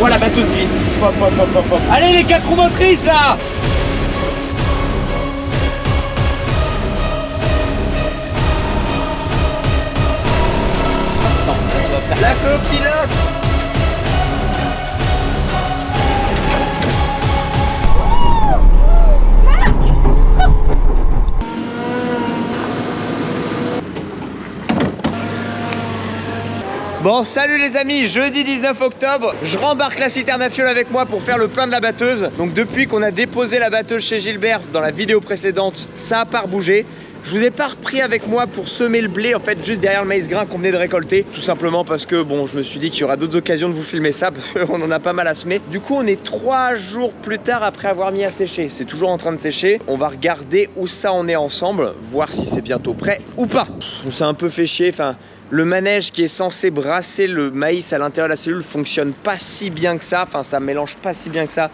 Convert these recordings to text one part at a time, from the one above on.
Voilà, la batteuse glisse. Hop, hop, hop, hop, hop. Allez les 4 roues motrices là. La copilote. Bon, salut les amis, jeudi 19 octobre, je rembarque la citerne à fioul avec moi pour faire le plein de la batteuse. Donc depuis qu'on a déposé la batteuse chez Gilbert dans la vidéo précédente, ça a pas bougé. Je vous ai pas repris avec moi pour semer le blé en fait juste derrière le maïs grain qu'on venait de récolter. Tout simplement parce que bon, je me suis dit qu'il y aura d'autres occasions de vous filmer ça parce qu'on en a pas mal à semer. Du coup on est 3 jours plus tard après avoir mis à sécher. C'est toujours en train de sécher. On va regarder où ça en est ensemble, voir si c'est bientôt prêt ou pas. On s'est un peu fait chier, enfin... Le manège qui est censé brasser le maïs à l'intérieur de la cellule fonctionne pas si bien que ça, enfin ça mélange pas si bien que ça.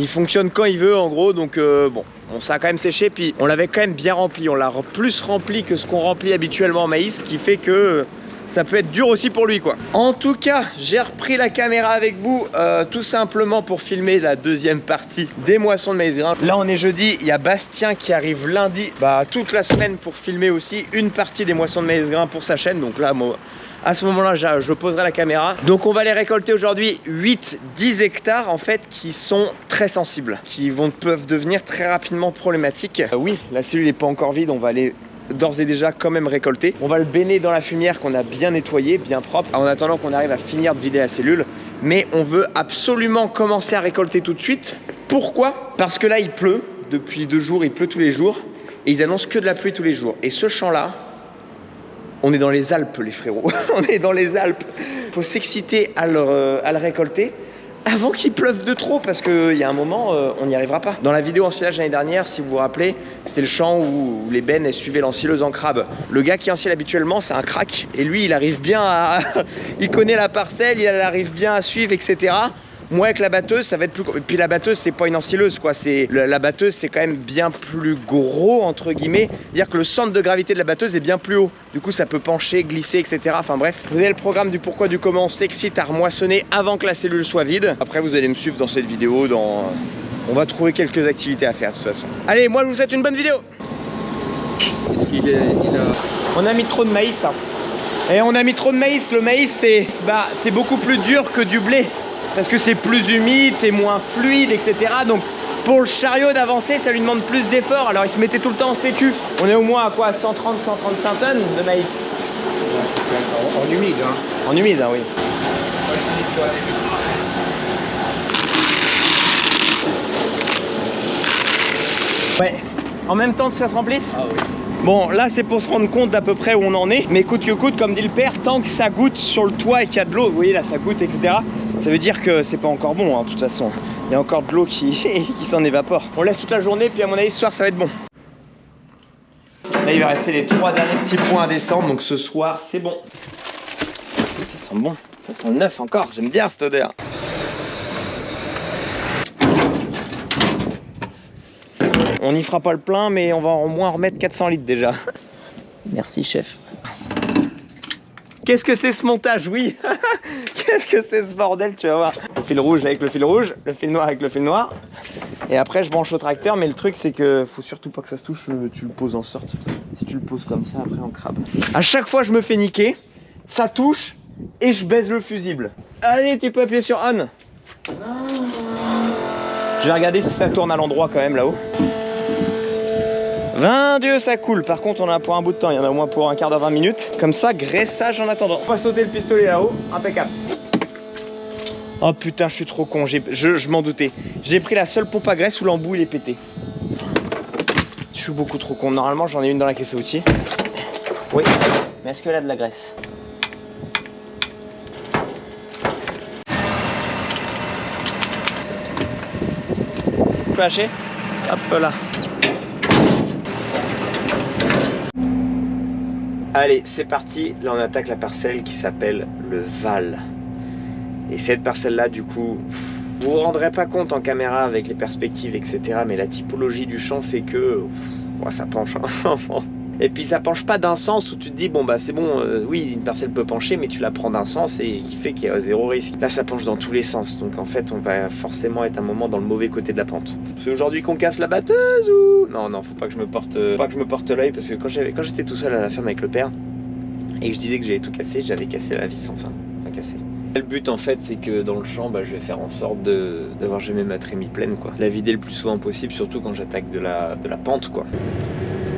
Il fonctionne quand il veut en gros, donc bon, ça a quand même séché, puis on l'avait quand même bien rempli. On l'a plus rempli que ce qu'on remplit habituellement en maïs, ce qui fait que ça peut être dur aussi pour lui quoi. En tout cas, j'ai repris la caméra avec vous tout simplement pour filmer la deuxième partie des moissons de maïs grain. Là on est jeudi, il y a Bastien qui arrive lundi, toute la semaine pour filmer aussi une partie des moissons de maïs grain pour sa chaîne. Donc là moi, à ce moment-là, je poserai la caméra. Donc on va les récolter aujourd'hui 8-10 hectares en fait qui sont très sensibles, qui peuvent devenir très rapidement problématiques. Oui, la cellule n'est pas encore vide, on va aller d'ores et déjà quand même récolté. On va le baigner dans la fumière qu'on a bien nettoyée, bien propre, en attendant qu'on arrive à finir de vider la cellule. Mais on veut absolument commencer à récolter tout de suite. Pourquoi? Parce que là il pleut, depuis 2 jours, il pleut tous les jours, et ils annoncent que de la pluie tous les jours. Et ce champ-là, on est dans les Alpes les frérots, on est dans les Alpes. Il faut s'exciter à le récolter avant qu'il pleuve de trop, parce qu'il y a un moment, on n'y arrivera pas. Dans la vidéo ensilage l'année dernière, si vous vous rappelez, c'était le champ où les bennes suivaient l'ensileuse en crabe. Le gars qui ensile habituellement, c'est un crack, et lui, il arrive bien à... il connaît la parcelle, il arrive bien à suivre, etc. Moi avec la batteuse ça va être plus... Et puis la batteuse c'est pas une ensileuse quoi, la batteuse c'est quand même bien plus gros entre guillemets. C'est-à-dire que le centre de gravité de la batteuse est bien plus haut. Du coup ça peut pencher, glisser, etc. Enfin bref, vous avez le programme du pourquoi du comment, on s'excite à remoissonner avant que la cellule soit vide. Après vous allez me suivre dans cette vidéo, on va trouver quelques activités à faire de toute façon. Allez, moi je vous souhaite une bonne vidéo. Est-ce qu'il a... On a mis trop de maïs hein. Et on a mis trop de maïs, le maïs c'est beaucoup plus dur que du blé. Parce que c'est plus humide, c'est moins fluide, etc. Donc pour le chariot d'avancer, ça lui demande plus d'efforts. Alors il se mettait tout le temps en sécu. On est au moins à quoi, 130-135 tonnes de maïs. En humide hein. En humide, hein, oui. Ouais, en même temps que ça se remplisse. Ah oui. Bon, là c'est pour se rendre compte d'à peu près où on en est. Mais coûte que coûte, comme dit le père, tant que ça goûte sur le toit et qu'il y a de l'eau, vous voyez là ça goûte, etc. Ça veut dire que c'est pas encore bon, hein, de toute façon. Il y a encore de l'eau qui s'en évapore. On laisse toute la journée, puis à mon avis ce soir ça va être bon. Là il va rester les 3 derniers petits points à descendre, donc ce soir c'est bon. Ça sent bon, ça sent le neuf encore, j'aime bien cette odeur. On n'y fera pas le plein, mais on va au moins remettre 400 litres déjà. Merci chef. Qu'est-ce que c'est ce montage? Oui. Qu'est-ce que c'est ce bordel? Tu vas voir. Le fil rouge avec le fil rouge, le fil noir avec le fil noir. Et après je branche au tracteur, mais le truc c'est que faut surtout pas que ça se touche, tu le poses en sorte. Si tu le poses comme ça, après on crabe. À chaque fois je me fais niquer, ça touche et je baise le fusible. Allez, tu peux appuyer sur on. Je vais regarder si ça tourne à l'endroit quand même là-haut. 20 Dieu, ça coule. Par contre, on en a pour un bout de temps. Il y en a au moins pour un quart d'heure, 20 minutes. Comme ça, graissage en attendant. On va sauter le pistolet là-haut. Impeccable. Oh putain, je suis trop con. Je m'en doutais. J'ai pris la seule pompe à graisse où l'embout il est pété. Je suis beaucoup trop con. Normalement, j'en ai une dans la caisse à outils. Oui. Mais est-ce qu'elle a de la graisse? Tu peux lâcher? Hop là. Allez, c'est parti. Là, on attaque la parcelle qui s'appelle le Val. Et cette parcelle-là, du coup, vous vous rendrez pas compte en caméra avec les perspectives, etc. Mais la typologie du champ fait que ça penche. Et puis ça penche pas d'un sens où tu te dis bon bah c'est bon, oui une parcelle peut pencher mais tu la prends d'un sens et qui fait qu'il y a zéro risque. Là ça penche dans tous les sens, donc en fait on va forcément être un moment dans le mauvais côté de la pente. C'est aujourd'hui qu'on casse la batteuse ou... Non, faut pas que je me porte l'œil parce que quand j'étais tout seul à la ferme avec le père et que je disais que j'avais tout cassé, j'avais cassé la vis enfin cassé. Le but en fait c'est que dans le champ je vais faire en sorte d'avoir jamais ma trémie pleine quoi. La vider le plus souvent possible, surtout quand j'attaque de la pente quoi.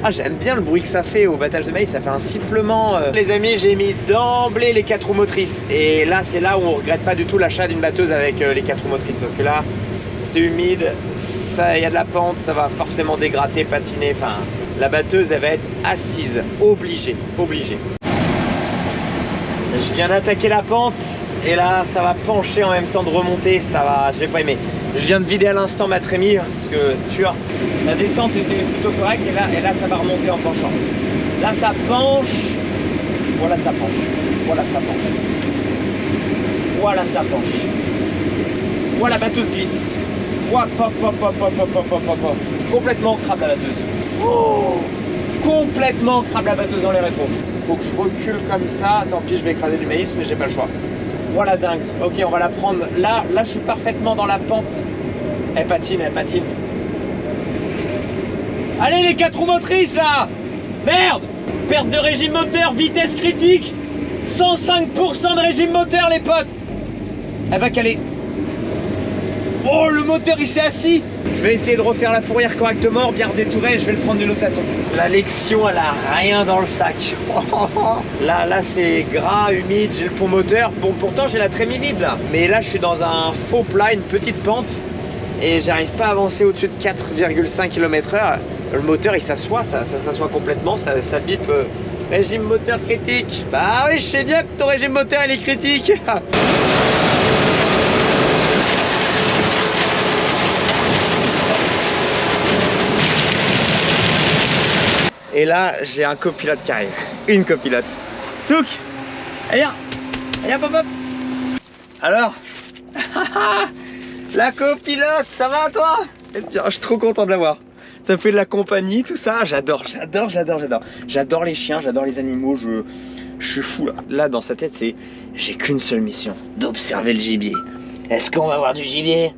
Ah j'aime bien le bruit que ça fait au battage de maïs, ça fait un sifflement. Les amis, j'ai mis d'emblée les 4 roues motrices et là c'est là où on regrette pas du tout l'achat d'une batteuse avec les 4 roues motrices parce que là c'est humide, il y a de la pente, ça va forcément dégratter, patiner, enfin la batteuse elle va être assise, obligée. Je viens d'attaquer la pente et là ça va pencher en même temps de remonter, ça va, je vais pas aimer. Je viens de vider à l'instant ma trémie parce que tu vois, la descente était plutôt correcte et là ça va remonter en penchant. Là ça penche, voilà ça penche, voilà ça penche, voilà ça penche, voilà la batteuse glisse, voilà, pop. Complètement crabe la batteuse. Oh, complètement crabe la batteuse dans les rétros. Faut que je recule comme ça, tant pis je vais écraser du maïs mais j'ai pas le choix. Voilà dingue, ok on va la prendre, là je suis parfaitement dans la pente, elle patine. Allez les 4 roues motrices là, merde, perte de régime moteur, vitesse critique, 105% de régime moteur les potes, elle va caler. Oh le moteur il s'est assis. Je vais essayer de refaire la fourrière correctement, bien redétourer, je vais le prendre d'une autre façon. La Lexion elle a rien dans le sac. Là c'est gras, humide, j'ai le pont moteur. Bon pourtant j'ai la trémie vide là. Mais là je suis dans un faux plat, une petite pente. Et j'arrive pas à avancer au-dessus de 4,5 km/h. Le moteur il s'assoit, ça s'assoit complètement, ça bip. Régime moteur critique. Bah oui je sais bien que ton régime moteur il est critique. Et là, j'ai un copilote qui arrive. Une copilote. Souk, allez viens, hop. Alors, la copilote, ça va toi? Je suis trop content de la voir. Ça fait de la compagnie, tout ça. J'adore. J'adore les chiens, j'adore les animaux. Je suis fou là. Là, dans sa tête, c'est j'ai qu'une seule mission, d'observer le gibier. Est-ce qu'on va voir du gibier?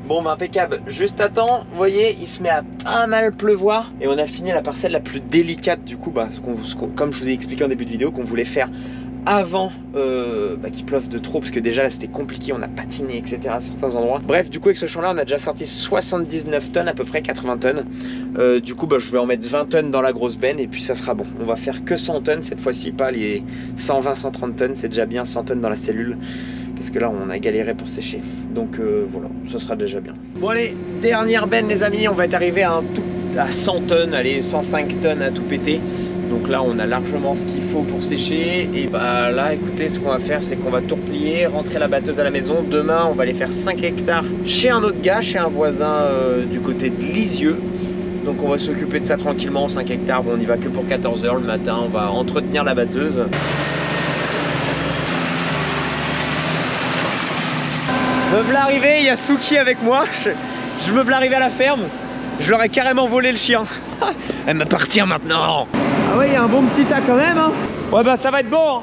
Bon bah impeccable, juste à temps, vous voyez, il se met à pas mal pleuvoir et on a fini la parcelle la plus délicate du coup, comme je vous ai expliqué en début de vidéo, qu'on voulait faire avant qu'il pleuve de trop parce que déjà là c'était compliqué, on a patiné etc à certains endroits. Bref, du coup avec ce champ là on a déjà sorti 79 tonnes, à peu près 80 tonnes. Du coup je vais en mettre 20 tonnes dans la grosse benne et puis ça sera bon. On va faire que 100 tonnes cette fois-ci, pas les 120-130 tonnes, c'est déjà bien 100 tonnes dans la cellule. Parce que là on a galéré pour sécher. Donc voilà, ça sera déjà bien. Bon allez, dernière benne les amis, on va être arrivé à 100 tonnes, allez 105 tonnes à tout péter. Donc là on a largement ce qu'il faut pour sécher. Et bah là écoutez, ce qu'on va faire c'est qu'on va tout replier, rentrer la batteuse à la maison. Demain on va aller faire 5 hectares chez un autre gars, chez un voisin du côté de Lisieux. Donc on va s'occuper de ça tranquillement, 5 hectares, bon on y va que pour 14 h le matin, on va entretenir la batteuse. Me voilà arrivé, il y a Souki avec moi, je me voilà arrivé à la ferme, je leur ai carrément volé le chien. Elle m'appartient maintenant. Ah ouais, il y a un bon petit tas quand même hein. Ouais bah ça va être bon hein.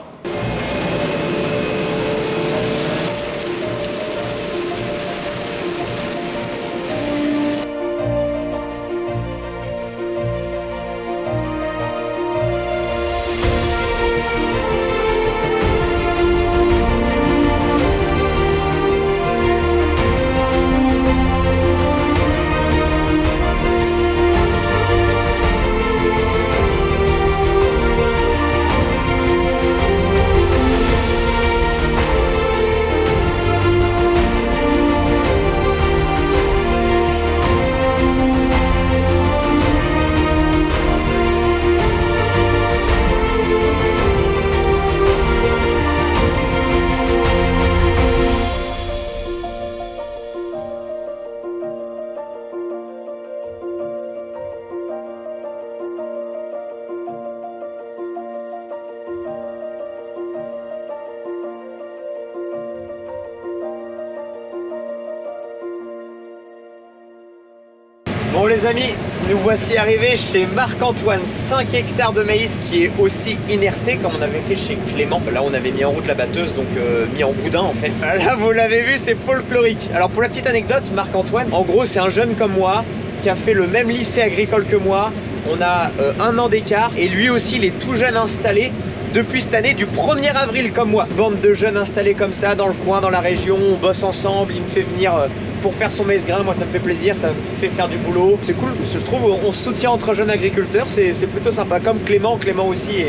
Bon les amis, nous voici arrivés chez Marc-Antoine, 5 hectares de maïs qui est aussi inerté comme on avait fait chez Clément. Là on avait mis en route la batteuse, donc mis en boudin en fait. Là vous l'avez vu, c'est folklorique. Alors pour la petite anecdote, Marc-Antoine, en gros c'est un jeune comme moi qui a fait le même lycée agricole que moi. On a 1 an d'écart et lui aussi il est tout jeune installé depuis cette année, du 1er avril comme moi. Bande de jeunes installés comme ça dans le coin, dans la région, on bosse ensemble, il me fait venir pour faire son maïs grain, moi ça me fait plaisir, ça me fait faire du boulot. C'est cool, je trouve, on se soutient entre jeunes agriculteurs, c'est plutôt sympa. Comme Clément aussi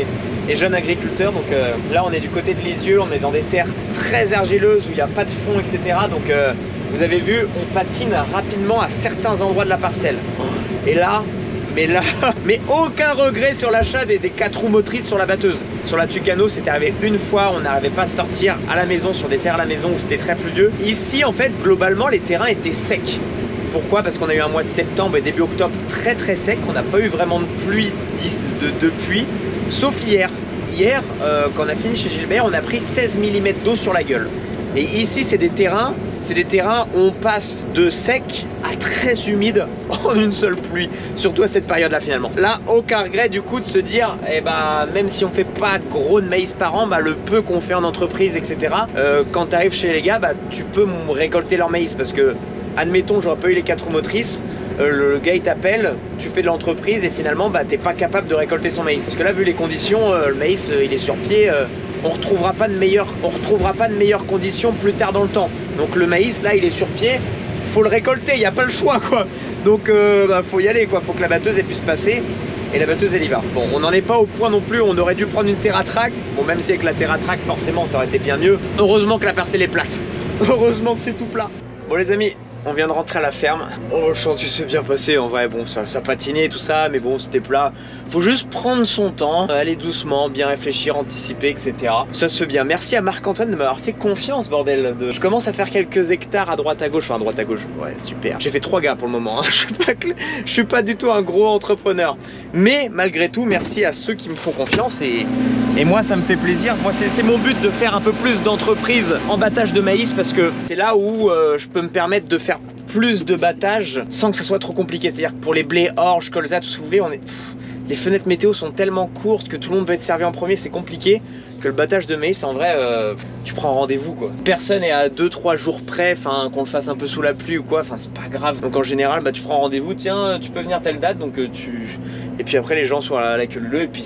est jeune agriculteur, donc là on est du côté de Lisieux, on est dans des terres très argileuses où il n'y a pas de fond, etc. Donc vous avez vu, on patine rapidement à certains endroits de la parcelle. Et là, mais aucun regret sur l'achat des 4 roues motrices sur la batteuse. Sur la Tucano, c'était arrivé une fois, on n'arrivait pas à sortir à la maison, sur des terres à la maison où c'était très pluvieux. Ici, en fait, globalement, les terrains étaient secs. Pourquoi? Parce qu'on a eu un mois de septembre et début octobre très sec. On n'a pas eu vraiment de pluie depuis, sauf hier. Hier, quand on a fini chez Gilbert, on a pris 16 mm d'eau sur la gueule. Et ici, c'est des terrains où on passe de sec à très humide en une seule pluie, surtout à cette période-là finalement. Là, aucun regret du coup de se dire, eh ben, même si on fait pas gros de maïs par an, bah, le peu qu'on fait en entreprise, etc. Quand tu arrives chez les gars, bah, tu peux récolter leur maïs parce que, admettons, j'aurais pas eu les 4 roues motrices. Le gars il t'appelle, tu fais de l'entreprise et finalement bah, t'es pas capable de récolter son maïs. Parce que là, vu les conditions, le maïs il est sur pied. On retrouvera pas de meilleures conditions plus tard dans le temps. Donc le maïs là il est sur pied, faut le récolter, il n'y a pas le choix quoi. Donc bah, faut y aller quoi, faut que la batteuse elle puisse passer et la batteuse elle y va. Bon, on n'en est pas au point non plus, on aurait dû prendre une TerraTrack. Bon, même si avec la TerraTrack forcément ça aurait été bien mieux. Heureusement que la parcelle est plate. Heureusement que c'est tout plat. Bon les amis, on vient de rentrer à la ferme. Oh, le chantier s'est bien passé en vrai. Bon, ça patinait tout ça, mais bon, c'était plat. Faut juste prendre son temps, aller doucement, bien réfléchir, anticiper, etc. Ça se fait bien. Merci à Marc-Antoine de m'avoir fait confiance, bordel. Je commence à faire quelques hectares à droite à gauche. Enfin, à droite à gauche. Ouais, super. J'ai fait 3 gars pour le moment. Hein. Je suis pas du tout un gros entrepreneur. Mais malgré tout, merci à ceux qui me font confiance et moi, ça me fait plaisir. Moi, c'est mon but de faire un peu plus d'entreprise en battage de maïs parce que c'est là où je peux me permettre de faire plus de battage sans que ça soit trop compliqué. C'est-à-dire que pour les blés, orge, colza, tout ce que vous voulez, les fenêtres météo sont tellement courtes que tout le monde veut être servi en premier, c'est compliqué. Que le battage de maïs, en vrai, tu prends rendez-vous quoi. Personne est à 2-3 jours près, enfin qu'on le fasse un peu sous la pluie ou quoi, enfin c'est pas grave. Donc en général, bah, tu prends rendez-vous, tiens, tu peux venir telle date, donc et puis après les gens sont à la queue leu et puis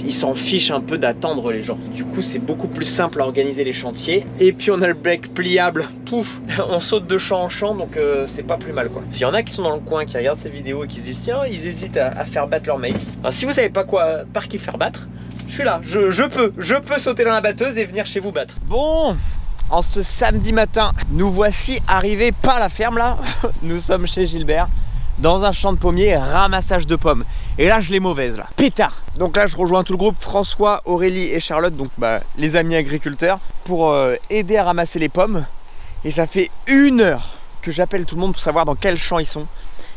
ils s'en fichent un peu d'attendre les gens. Du coup, c'est beaucoup plus simple à organiser les chantiers. Et puis on a le bec pliable, pouf, on saute de champ en champ, donc c'est pas plus mal quoi. S'il y en a qui sont dans le coin, qui regardent ces vidéos et qui se disent tiens, ils hésitent à faire battre leur maïs. Alors, si vous savez pas par qui faire battre, je suis là, je peux sauter dans la batteuse et venir chez vous battre. Bon, en ce samedi matin, nous voici arrivés par la ferme là. Nous sommes chez Gilbert, dans un champ de pommiers, ramassage de pommes. Et là, je l'ai mauvaise là, pétard. Donc là, je rejoins tout le groupe, François, Aurélie et Charlotte, donc bah, les amis agriculteurs, pour aider à ramasser les pommes. Et ça fait 1 heure que j'appelle tout le monde pour savoir dans quel champ ils sont.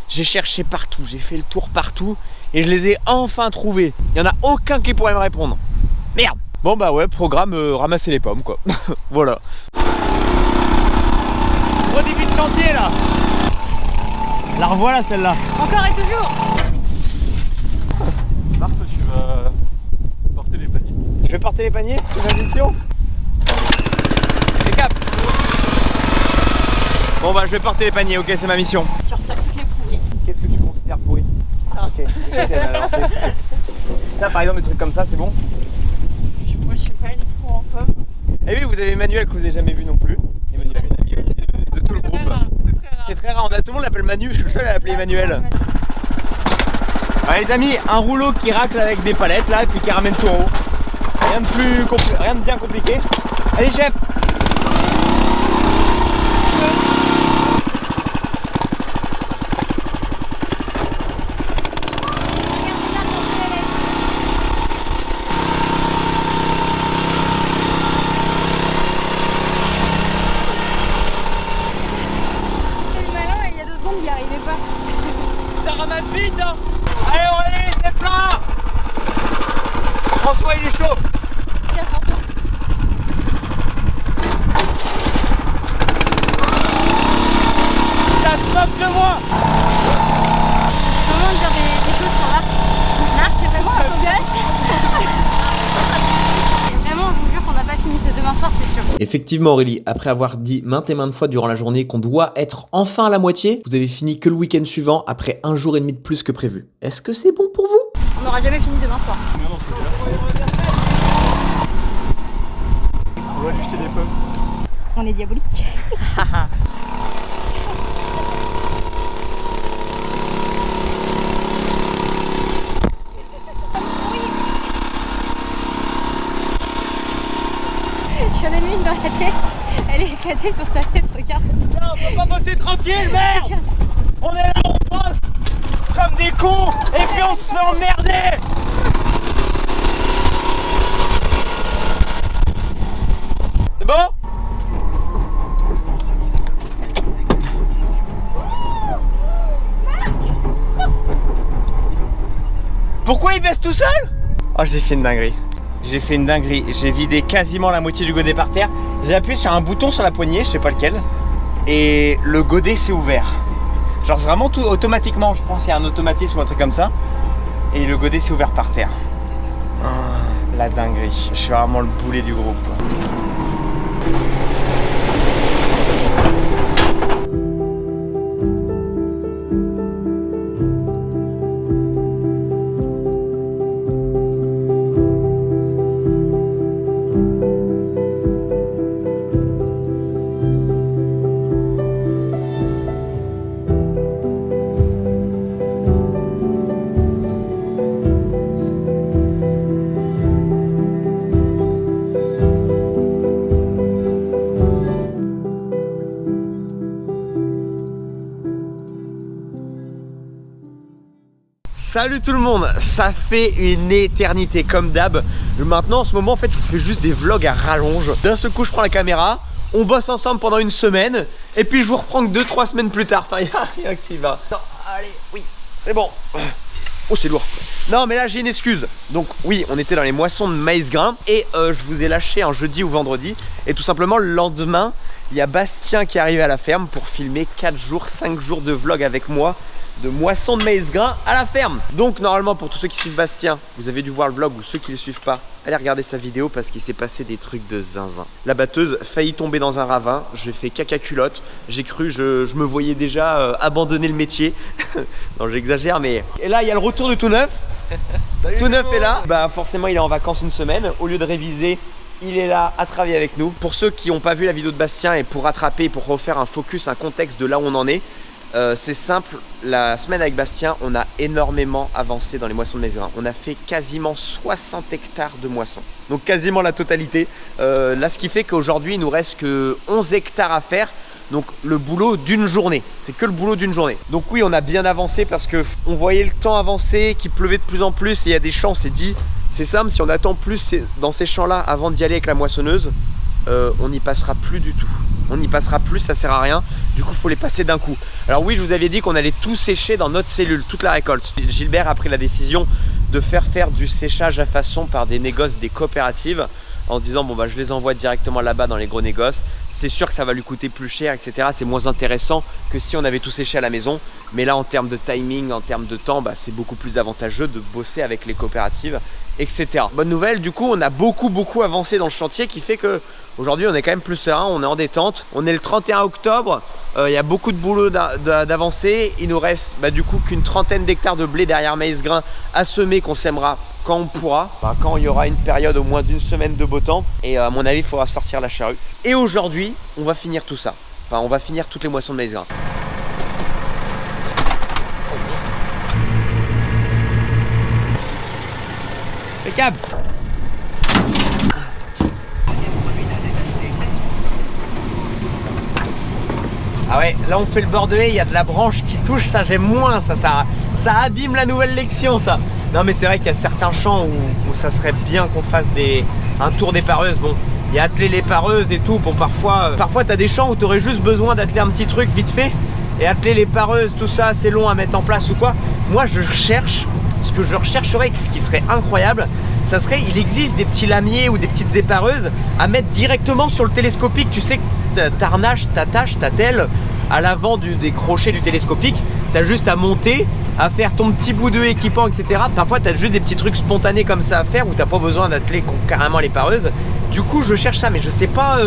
J'ai cherché partout, j'ai fait le tour partout et je les ai enfin trouvés. Il n'y en a aucun qui pourrait me répondre. Merde. Bon bah ouais, programme ramasser les pommes quoi. Voilà. Gros début de chantier là. La revoilà celle-là. Encore et toujours. Marthe, tu vas porter les paniers. Je vais porter les paniers, c'est ma mission. Les cap. Bon bah je vais porter les paniers, ok, c'est ma mission. Sortir toutes les pourries. Qu'est-ce que tu considères pourri? Ça. Ok, alors, ça par exemple, des trucs comme ça, c'est bon? Moi je suis pas une pro en pommes. Et oui, vous avez Emmanuel que vous n'avez jamais vu non plus. Emmanuel, une amie aussi de tout le groupe. C'est très rare, tout le monde l'appelle Manu, je suis le seul à l'appeler Emmanuel. Ouais, les amis, un rouleau qui racle avec des palettes là et puis qui ramène tout en haut. Rien de bien compliqué. Allez chef. Ça ramasse vite hein. Allez Aurélie, c'est plein. François il est chaud. Tiens, François. Ça se moque de moi. Effectivement Aurélie, après avoir dit maintes et maintes fois durant la journée qu'on doit être enfin à la moitié, vous avez fini que le week-end suivant après 1 jour et demi de plus que prévu. Est-ce que c'est bon pour vous? On n'aura jamais fini demain soir. Non, non, c'est clair. On va lui jeter des pommes. On est diabolique. J'en ai mis une dans la tête. Elle est éclatée sur sa tête, regarde. Non, on peut pas bosser tranquille, merde. On est là, on bosse comme des cons et puis on se fait emmerder. C'est bon? Pourquoi il baisse tout seul? Oh, j'ai fait une dinguerie. J'ai fait une dinguerie. J'ai vidé quasiment la moitié du godet par terre. J'ai appuyé sur un bouton sur la poignée, je sais pas lequel, et le godet s'est ouvert. Genre vraiment tout automatiquement, je pense qu'il y a un automatisme ou un truc comme ça. Et le godet s'est ouvert par terre. Oh, la dinguerie. Je suis vraiment le boulet du groupe. Salut tout le monde, ça fait une éternité comme d'hab. Maintenant en ce moment en fait je vous fais juste des vlogs à rallonge. D'un seul coup je prends la caméra, on bosse ensemble pendant une semaine et puis je vous reprends que 2-3 semaines plus tard. Enfin il n'y a rien qui va. Non, allez, oui, c'est bon. Oh c'est lourd. Non mais là j'ai une excuse. Donc oui on était dans les moissons de maïs grain et je vous ai lâché un jeudi ou vendredi. Et tout simplement le lendemain il y a Bastien qui est arrivé à la ferme pour filmer 4 jours, 5 jours de vlog avec moi de moisson de maïs grain à la ferme. Donc normalement pour tous ceux qui suivent Bastien, vous avez dû voir le vlog, ou ceux qui le suivent pas, allez regarder sa vidéo parce qu'il s'est passé des trucs de zinzin. La batteuse faillit tomber dans un ravin, j'ai fait caca culotte, j'ai cru, je me voyais déjà abandonner le métier. Non j'exagère mais... Et là il y a le retour de tout neuf. Tout neuf est là. Bah forcément il est en vacances une semaine, au lieu de réviser il est là à travailler avec nous. Pour ceux qui n'ont pas vu la vidéo de Bastien et pour rattraper, pour refaire un focus, un contexte de là où on en est, c'est simple, la semaine avec Bastien, on a énormément avancé dans les moissons de maïs grain. On a fait quasiment 60 hectares de moissons. Donc quasiment la totalité. Là, ce qui fait qu'aujourd'hui, il nous reste que 11 hectares à faire. Donc le boulot d'une journée. C'est que le boulot d'une journée. Donc oui, on a bien avancé parce que on voyait le temps avancer, qu'il pleuvait de plus en plus. Et il y a des champs, on s'est dit, c'est simple, si on attend plus dans ces champs-là avant d'y aller avec la moissonneuse, on n'y passera plus du tout. On n'y passera plus, ça sert à rien. Du coup, il faut les passer d'un coup. Alors oui, je vous avais dit qu'on allait tout sécher dans notre cellule, toute la récolte. Gilbert a pris la décision de faire du séchage à façon par des négoces, des coopératives, en disant bon bah je les envoie directement là-bas dans les gros négoces. C'est sûr que ça va lui coûter plus cher, etc. C'est moins intéressant que si on avait tout séché à la maison. Mais là, en termes de timing, en termes de temps, bah, c'est beaucoup plus avantageux de bosser avec les coopératives, etc. Bonne nouvelle, du coup, on a beaucoup avancé dans le chantier qui fait que aujourd'hui, on est quand même plus serein, on est en détente. On est le 31 octobre, il y a beaucoup de boulot d'avancée. Il nous reste du coup qu'une trentaine d'hectares de blé derrière maïs grain à semer qu'on sèmera quand on pourra, quand il y aura une période au moins d'une semaine de beau temps. Et à mon avis, il faudra sortir la charrue. Et aujourd'hui, on va finir tout ça. Enfin, on va finir toutes les moissons de maïs grain. Impeccable. Ah ouais, là on fait le bord de haie, il y a de la branche qui touche, ça j'aime moins, ça abîme la nouvelle lection ça. Non mais c'est vrai qu'il y a certains champs où ça serait bien qu'on fasse un tour d'épareuse. Bon, il y a atteler l'épareuse et tout, bon parfois t'as des champs où t'aurais juste besoin d'atteler un petit truc vite fait. Et atteler l'épareuse, tout ça, c'est long à mettre en place ou quoi. Moi ce que je rechercherais, ce qui serait incroyable, ça serait, il existe des petits lamiers ou des petites épareuses à mettre directement sur le télescopique. Tu sais que t'arnaches, t'attaches, t'attelles à l'avant des crochets du télescopique t'as juste à monter, à faire ton petit bout de équipement, etc. Parfois t'as juste des petits trucs spontanés comme ça à faire où t'as pas besoin d'atteler carrément les pareuses. Du coup je cherche ça mais je sais pas,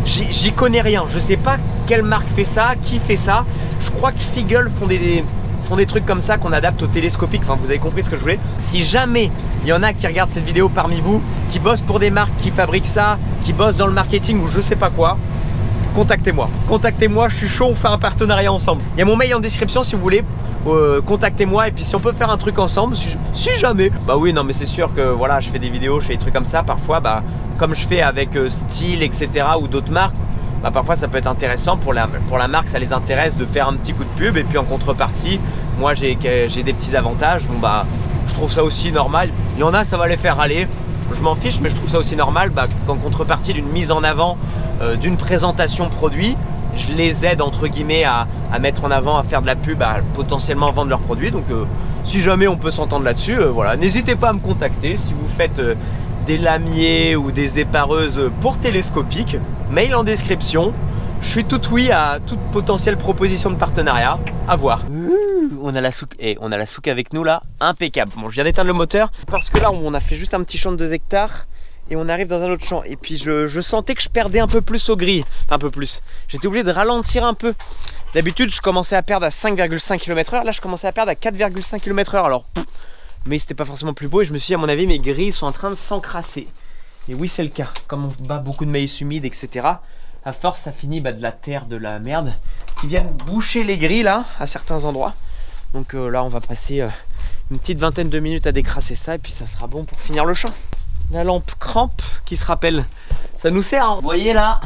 j'y connais rien, je sais pas quelle marque fait ça, qui fait ça. Je crois que Figgle font des trucs comme ça qu'on adapte au télescopique, enfin vous avez compris ce que je voulais. Si jamais il y en a qui regardent cette vidéo parmi vous, qui bossent pour des marques qui fabriquent ça, qui bossent dans le marketing ou je sais pas quoi, contactez-moi, je suis chaud, on fait un partenariat ensemble. Il y a mon mail en description si vous voulez, contactez-moi et puis si on peut faire un truc ensemble, si jamais. Bah oui, non mais c'est sûr que voilà, je fais des vidéos, je fais des trucs comme ça, parfois bah comme je fais avec Style, etc. ou d'autres marques, bah parfois ça peut être intéressant pour la marque, ça les intéresse de faire un petit coup de pub et puis en contrepartie, moi j'ai des petits avantages, bon bah je trouve ça aussi normal. Il y en a ça va les faire râler, je m'en fiche mais je trouve ça aussi normal qu'en contrepartie d'une mise en avant, d'une présentation produit, je les aide entre guillemets à mettre en avant, à faire de la pub, à potentiellement vendre leurs produits. Donc si jamais on peut s'entendre là-dessus, voilà, n'hésitez pas à me contacter si vous faites des lamiers ou des épareuses pour télescopique, mail en description. Je suis tout oui à toute potentielle proposition de partenariat. À voir. On a la souque, on a la souque avec nous là, impeccable. Bon, je viens d'éteindre le moteur parce que là on a fait juste un petit champ de 2 hectares et on arrive dans un autre champ. Et puis je sentais que je perdais un peu plus au gris, enfin un peu plus. J'étais obligé de ralentir un peu. D'habitude je commençais à perdre à 5,5 km/h, là je commençais à perdre à 4,5 km/h. Alors, mais c'était pas forcément plus beau et je me suis dit à mon avis mes grilles sont en train de s'encrasser. Et oui c'est le cas, comme on bat beaucoup de maïs humide, etc. À force ça finit de la terre, de la merde qui viennent boucher les grilles là à certains endroits. Donc là on va passer une petite vingtaine de minutes à décrasser ça et puis ça sera bon pour finir le champ. La lampe crampe qui se rappelle, ça nous sert hein. Vous voyez là,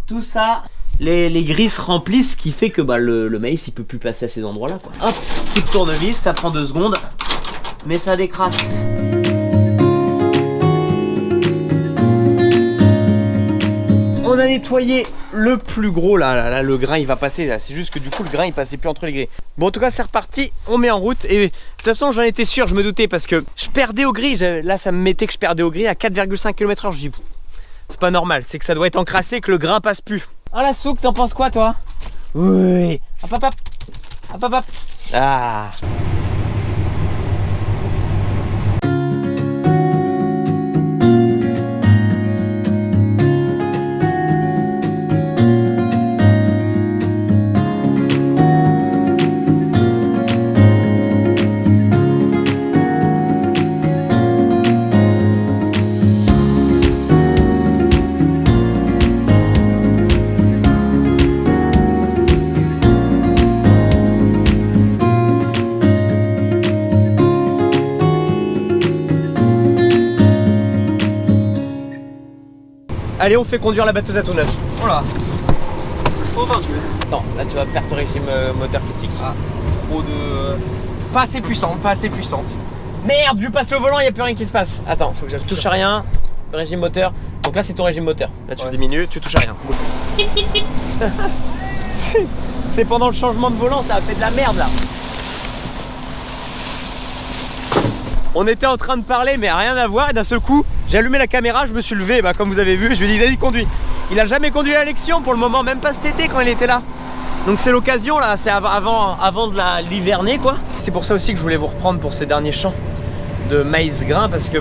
tout ça, les grilles se remplissent, ce qui fait que le maïs il peut plus passer à ces endroits là quoi. Hop, petit tournevis, ça prend 2 secondes, mais ça décrasse. On a nettoyé le plus gros là, le grain il va passer, c'est juste que du coup le grain il passait plus entre les grilles. Bon en tout cas c'est reparti, on met en route et de toute façon j'en étais sûr, je me doutais parce que je perdais au gris, là ça me mettait que je perdais au gris à 4,5 km/h, je me dis c'est pas normal, c'est que ça doit être encrassé, que le grain passe plus. Ah la souque, t'en penses quoi toi? Oui, hop hop hop, hop hop hop, ah. Allez, on fait conduire la batteuse à tout neuf. Voilà. Oh, attends, là tu vas perdre ton régime moteur critique. Ah, trop de... Pas assez puissante, pas assez puissante. Merde, je passe le volant, il n'y a plus rien qui se passe. Attends, faut que je touche à rien. Le régime moteur. Donc là c'est ton régime moteur. Là tu diminues, tu touches à rien. C'est pendant le changement de volant, ça a fait de la merde là. On était en train de parler mais rien à voir et d'un seul coup j'ai allumé la caméra, je me suis levé, comme vous avez vu, je lui ai dit vas-y conduis. Il a jamais conduit la Lexion pour le moment, même pas cet été quand il était là. Donc c'est l'occasion là, c'est avant de l'hiverner quoi. C'est pour ça aussi que je voulais vous reprendre pour ces derniers champs de maïs grain parce que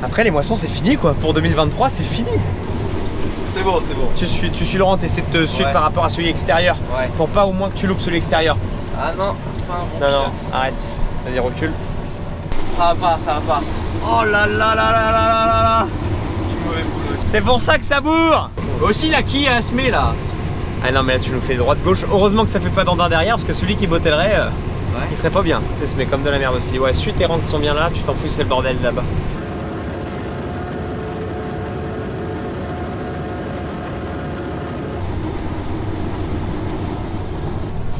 après les moissons c'est fini quoi, pour 2023 c'est fini. C'est bon, c'est bon. Tu suis Laurent, t'essaies de te suivre par rapport à celui extérieur, pour pas au moins que tu loupes celui extérieur. Ah non, c'est pas un bon Non, arrête, vas-y recule. Ça va pas, ça va pas. Oh là là là là là là là là. C'est pour ça que ça bourre. Aussi la quille à semer là. Ah non mais là tu nous fais droite-gauche. Heureusement que ça fait pas d'andin derrière parce que celui qui bottelerait, il serait pas bien. Ça se met comme de la merde aussi. Ouais, suis tes rangs qui sont bien là, tu t'en fous, c'est le bordel là-bas.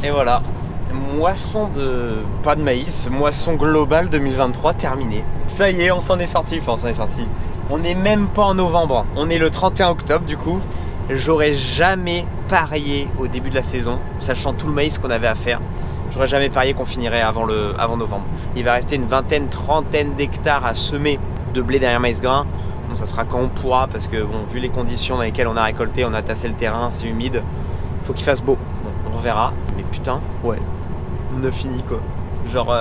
Et voilà. Moisson pas de maïs, moisson globale 2023 terminée. Ça y est, on s'en est sorti, On n'est même pas en novembre, on est le 31 octobre du coup. J'aurais jamais parié au début de la saison, sachant tout le maïs qu'on avait à faire. J'aurais jamais parié qu'on finirait avant novembre. Il va rester une vingtaine, trentaine d'hectares à semer de blé derrière maïs grain. Bon, ça sera quand on pourra parce que bon, vu les conditions dans lesquelles on a récolté, on a tassé le terrain, c'est humide. Faut qu'il fasse beau. Bon, on verra. Mais putain, ouais, on a fini quoi. Genre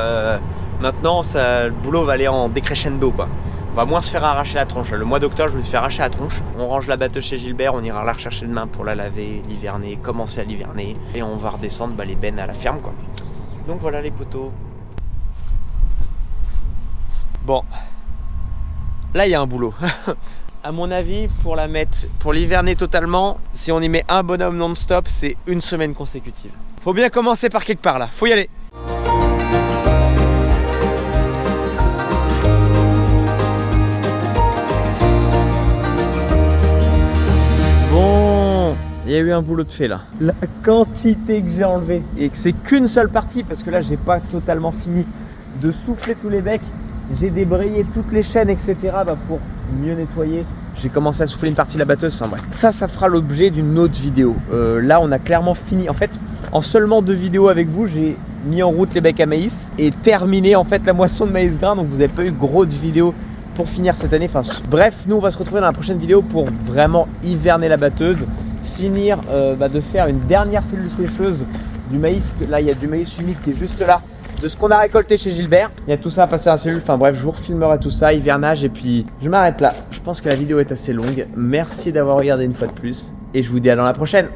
maintenant le boulot va aller en décrescendo quoi. On va moins se faire arracher la tronche. Le mois d'octobre, je vais me faire arracher la tronche. On range la batteuse chez Gilbert, on ira la rechercher demain pour la laver, l'hiverner, commencer à l'hiverner. Et on va redescendre les bennes à la ferme quoi. Donc voilà les poteaux. Bon, là il y a un boulot. À mon avis, pour l'hiverner totalement, si on y met un bonhomme non-stop, c'est une semaine consécutive. Faut bien commencer par quelque part là, faut y aller. Bon, il y a eu un boulot de fait là. La quantité que j'ai enlevé et que c'est qu'une seule partie parce que là j'ai pas totalement fini de souffler tous les becs. J'ai débrayé toutes les chaînes etc. Pour mieux nettoyer. J'ai commencé à souffler une partie de la batteuse, enfin bref. Ça fera l'objet d'une autre vidéo. Là on a clairement fini. En fait, en seulement 2 vidéos avec vous, j'ai mis en route les becs à maïs et terminé en fait la moisson de maïs grain. Donc vous n'avez pas eu gros de vidéos pour finir cette année. Enfin, bref, nous on va se retrouver dans la prochaine vidéo pour vraiment hiverner la batteuse, finir de faire une dernière cellule sécheuse du maïs. Là il y a du maïs humide qui est juste là, de ce qu'on a récolté chez Gilbert. Il y a tout ça à passer en cellule. Enfin bref, je vous refilmerai tout ça, hivernage, et puis je m'arrête là. Je pense que la vidéo est assez longue. Merci d'avoir regardé une fois de plus et je vous dis à dans la prochaine.